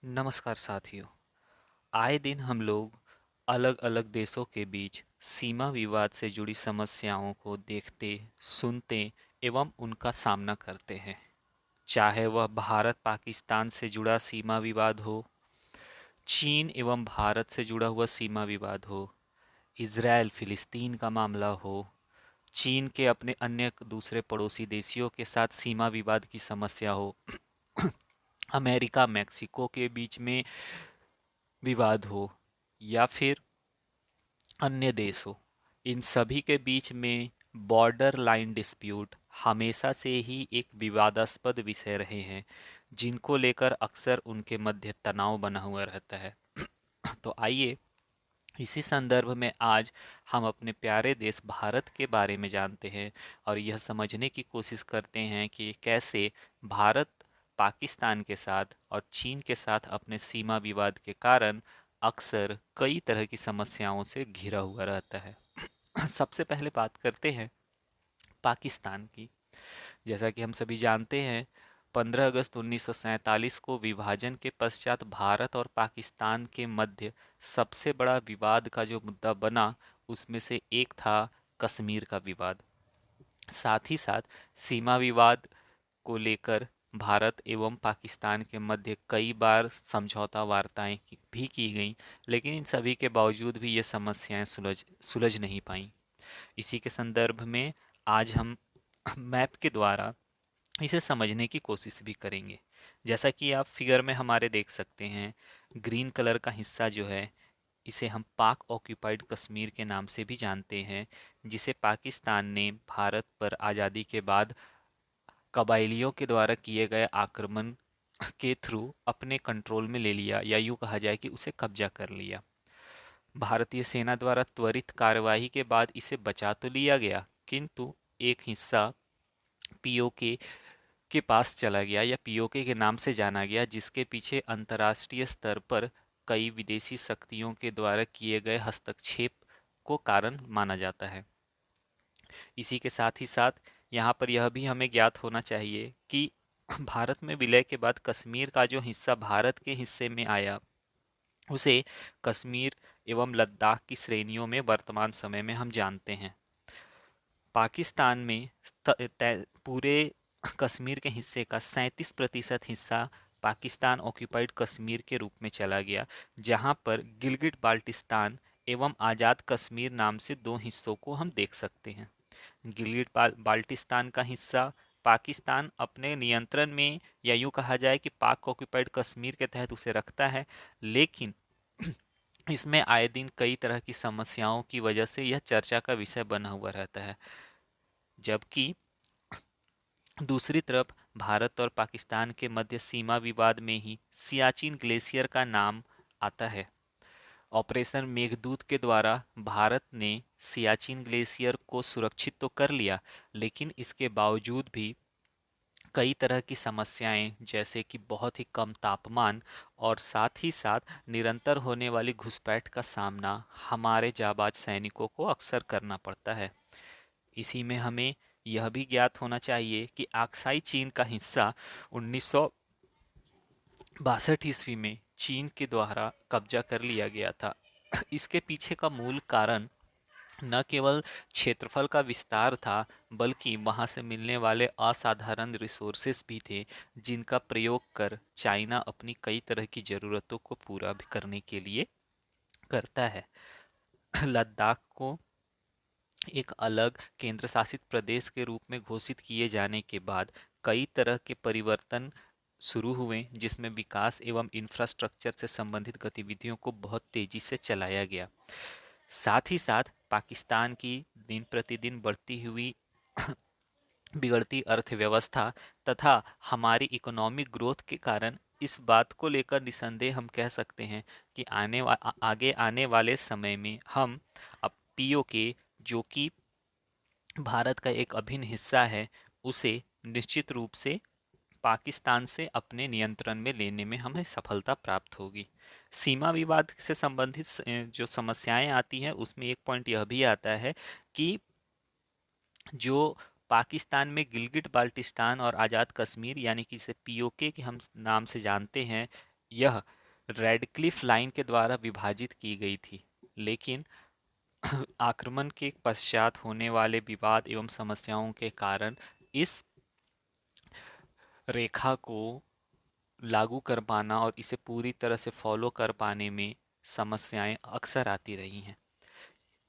नमस्कार साथियों। आए दिन हम लोग अलग अलग देशों के बीच सीमा विवाद से जुड़ी समस्याओं को देखते, सुनते एवं उनका सामना करते हैं। चाहे वह भारत पाकिस्तान से जुड़ा सीमा विवाद हो, चीन एवं भारत से जुड़ा हुआ सीमा विवाद हो, इजराइल फिलिस्तीन का मामला हो, चीन के अपने अन्य दूसरे पड़ोसी देशियों के साथ सीमा विवाद की समस्या हो, अमेरिका मैक्सिको के बीच में विवाद हो, या फिर अन्य देश हो। इन सभी के बीच में बॉर्डर लाइन डिस्प्यूट हमेशा से ही एक विवादास्पद विषय रहे हैं, जिनको लेकर अक्सर उनके मध्य तनाव बना हुआ रहता है। तो आइए इसी संदर्भ में आज हम अपने प्यारे देश भारत के बारे में जानते हैं और यह समझने की कोशिश करते हैं कि कैसे भारत पाकिस्तान के साथ और चीन के साथ अपने सीमा विवाद के कारण अक्सर कई तरह की समस्याओं से घिरा हुआ रहता है। सबसे पहले बात करते हैं पाकिस्तान की। जैसा कि हम सभी जानते हैं, 15 अगस्त 1947 को विभाजन के पश्चात भारत और पाकिस्तान के मध्य सबसे बड़ा विवाद का जो मुद्दा बना, उसमें से एक था कश्मीर का विवाद। साथ ही साथ सीमा विवाद को लेकर भारत एवं पाकिस्तान के मध्य कई बार समझौता वार्ताएं भी की गईं, लेकिन इन सभी के बावजूद भी ये समस्याएं सुलझ सुलझ नहीं पाईं। इसी के संदर्भ में आज हम मैप के द्वारा इसे समझने की कोशिश भी करेंगे। जैसा कि आप फिगर में हमारे देख सकते हैं, ग्रीन कलर का हिस्सा जो है, इसे हम पाक ऑक्यूपाइड कश्मीर के नाम से भी जानते हैं, जिसे पाकिस्तान ने भारत पर आज़ादी के बाद कबाइलियों के द्वारा किए गए आक्रमण के थ्रू अपने कंट्रोल में ले लिया, या यूँ कहा जाए कि उसे कब्जा कर लिया। भारतीय सेना द्वारा त्वरित कार्यवाही के बाद इसे बचा तो लिया गया, किंतु एक हिस्सा पीओके के पास चला गया, या पीओके के नाम से जाना गया, जिसके पीछे अंतर्राष्ट्रीय स्तर पर कई विदेशी शक्तियों के द्वारा किए गए हस्तक्षेप को कारण माना जाता है। इसी के साथ ही साथ यहाँ पर यह भी हमें ज्ञात होना चाहिए कि भारत में विलय के बाद कश्मीर का जो हिस्सा भारत के हिस्से में आया, उसे कश्मीर एवं लद्दाख की श्रेणियों में वर्तमान समय में हम जानते हैं। पाकिस्तान में पूरे कश्मीर के हिस्से का 37% हिस्सा पाकिस्तान ऑक्यूपाइड कश्मीर के रूप में चला गया, जहां पर गिलगिट बाल्टिस्तान एवं आज़ाद कश्मीर नाम से दो हिस्सों को हम देख सकते हैं। गिलगिट बाल्टिस्तान का हिस्सा पाकिस्तान अपने नियंत्रण में, या यूं कहा जाए कि पाक ऑक्यूपाइड कश्मीर के तहत उसे रखता है, लेकिन इसमें आए दिन कई तरह की समस्याओं की वजह से यह चर्चा का विषय बना हुआ रहता है। जबकि दूसरी तरफ भारत और पाकिस्तान के मध्य सीमा विवाद में ही सियाचिन ग्लेशियर का नाम आता है। ऑपरेशन मेघदूत के द्वारा भारत ने सियाचिन ग्लेशियर को सुरक्षित तो कर लिया, लेकिन इसके बावजूद भी कई तरह की समस्याएं, जैसे कि बहुत ही कम तापमान और साथ ही साथ निरंतर होने वाली घुसपैठ का सामना हमारे जाबाज सैनिकों को अक्सर करना पड़ता है। इसी में हमें यह भी ज्ञात होना चाहिए कि अक्साई चीन का हिस्सा 1962 ईस्वी में चीन के द्वारा कब्जा कर लिया गया था। इसके पीछे का मूल कारण न केवल क्षेत्रफल का विस्तार था, बल्कि वहां से मिलने वाले असाधारण रिसोर्सेस भी थे, जिनका प्रयोग कर चाइना अपनी कई तरह की जरूरतों को पूरा भी करने के लिए करता है। लद्दाख को एक अलग केंद्र शासित प्रदेश के रूप में घोषित किए जाने के बाद कई तरह के परिवर्तन शुरू हुए, जिसमें विकास एवं इंफ्रास्ट्रक्चर से संबंधित गतिविधियों को बहुत तेजी से चलाया गया। साथ ही साथ पाकिस्तान की दिन प्रतिदिन बढ़ती हुई बिगड़ती अर्थव्यवस्था तथा हमारी इकोनॉमिक ग्रोथ के कारण इस बात को लेकर निसंदेह हम कह सकते हैं कि आगे आने वाले समय में हम अब पीओके, जो कि भारत का एक अभिन्न हिस्सा है, उसे निश्चित रूप से पाकिस्तान से अपने नियंत्रण में लेने में हमें सफलता प्राप्त होगी। सीमा विवाद से संबंधित जो समस्याएं आती हैं, उसमें एक पॉइंट यह भी आता है कि जो पाकिस्तान में गिलगिट बाल्टिस्तान और आज़ाद कश्मीर, यानी कि इसे पीओके के हम नाम से जानते हैं, यह रेडक्लिफ लाइन के द्वारा विभाजित की गई थी, लेकिन आक्रमण के पश्चात होने वाले विवाद एवं समस्याओं के कारण इस रेखा को लागू कर पाना और इसे पूरी तरह से फॉलो कर पाने में समस्याएं अक्सर आती रही हैं।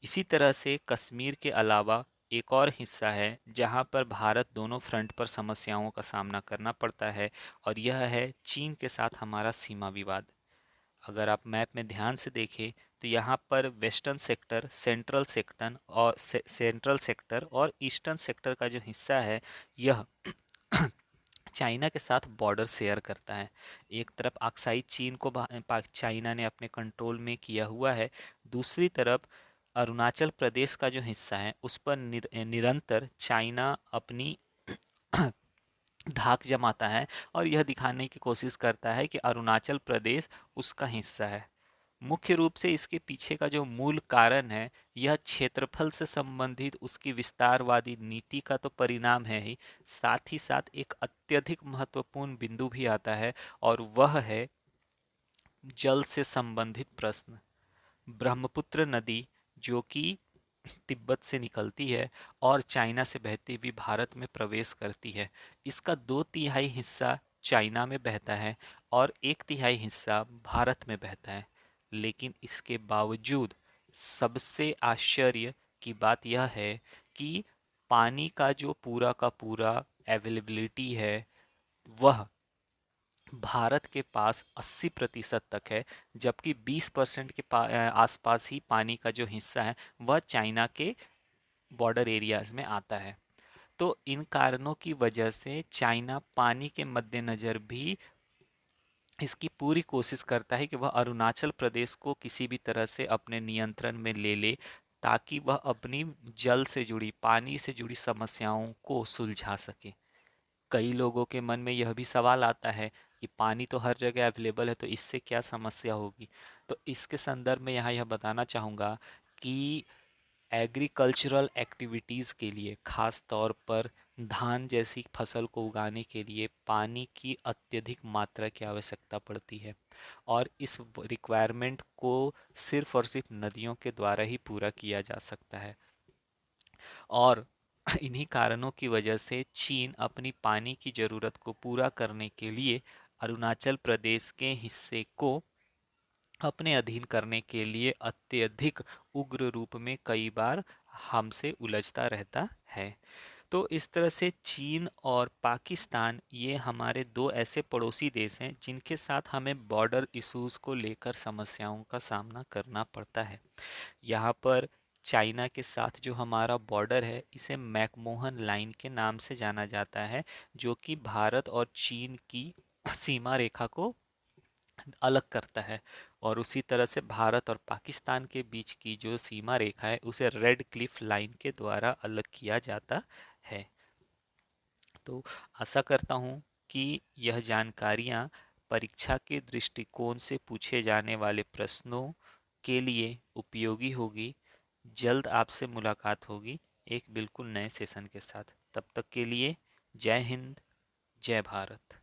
इसी तरह से कश्मीर के अलावा एक और हिस्सा है जहां पर भारत दोनों फ्रंट पर समस्याओं का सामना करना पड़ता है, और यह है चीन के साथ हमारा सीमा विवाद। अगर आप मैप में ध्यान से देखें तो यहाँ पर वेस्टर्न सेक्टर, सेंट्रल सेक्टर और ईस्टर्न सेक्टर का जो हिस्सा है, यह चाइना के साथ बॉर्डर शेयर करता है। एक तरफ अक्साई चीन को चाइना ने अपने कंट्रोल में किया हुआ है, दूसरी तरफ अरुणाचल प्रदेश का जो हिस्सा है उस पर निरंतर चाइना अपनी धाक जमाता है और यह दिखाने की कोशिश करता है कि अरुणाचल प्रदेश उसका हिस्सा है। मुख्य रूप से इसके पीछे का जो मूल कारण है, यह क्षेत्रफल से संबंधित उसकी विस्तारवादी नीति का तो परिणाम है ही, साथ ही साथ एक अत्यधिक महत्वपूर्ण बिंदु भी आता है, और वह है जल से संबंधित प्रश्न। ब्रह्मपुत्र नदी, जो कि तिब्बत से निकलती है और चाइना से बहती हुई भारत में प्रवेश करती है, इसका 2/3 हिस्सा चाइना में बहता है और 1/3 हिस्सा भारत में बहता है। लेकिन इसके बावजूद सबसे आश्चर्य की बात यह है कि पानी का जो पूरा का पूरा अवेलेबिलिटी है, वह भारत के पास 80% तक है, जबकि 20% के आसपास ही पानी का जो हिस्सा है वह चाइना के बॉर्डर एरियाज में आता है। तो इन कारणों की वजह से चाइना पानी के मद्देनजर भी इसकी पूरी कोशिश करता है कि वह अरुणाचल प्रदेश को किसी भी तरह से अपने नियंत्रण में ले ले, ताकि वह अपनी जल से जुड़ी, पानी से जुड़ी समस्याओं को सुलझा सके। कई लोगों के मन में यह भी सवाल आता है कि पानी तो हर जगह अवेलेबल है, तो इससे क्या समस्या होगी। तो इसके संदर्भ में यहाँ यह बताना चाहूँगा कि एग्रीकल्चरल एक्टिविटीज़ के लिए, खास तौर पर धान जैसी फसल को उगाने के लिए पानी की अत्यधिक मात्रा की आवश्यकता पड़ती है, और इस रिक्वायरमेंट को सिर्फ और सिर्फ नदियों के द्वारा ही पूरा किया जा सकता है। और इन्हीं कारणों की वजह से चीन अपनी पानी की ज़रूरत को पूरा करने के लिए अरुणाचल प्रदेश के हिस्से को अपने अधीन करने के लिए अत्यधिक उग्र रूप में कई बार हमसे उलझता रहता है। तो इस तरह से चीन और पाकिस्तान, ये हमारे दो ऐसे पड़ोसी देश हैं जिनके साथ हमें बॉर्डर इश्यूज को लेकर समस्याओं का सामना करना पड़ता है। यहाँ पर चाइना के साथ जो हमारा बॉर्डर है, इसे मैकमोहन लाइन के नाम से जाना जाता है, जो कि भारत और चीन की सीमा रेखा को अलग करता है। और उसी तरह से भारत और पाकिस्तान के बीच की जो सीमा रेखा है, उसे रेड क्लिफ लाइन के द्वारा अलग किया जाता है। तो आशा करता हूँ कि यह जानकारियाँ परीक्षा के दृष्टिकोण से पूछे जाने वाले प्रश्नों के लिए उपयोगी होगी। जल्द आपसे मुलाकात होगी एक बिल्कुल नए सेशन के साथ। तब तक के लिए जय हिंद, जय भारत।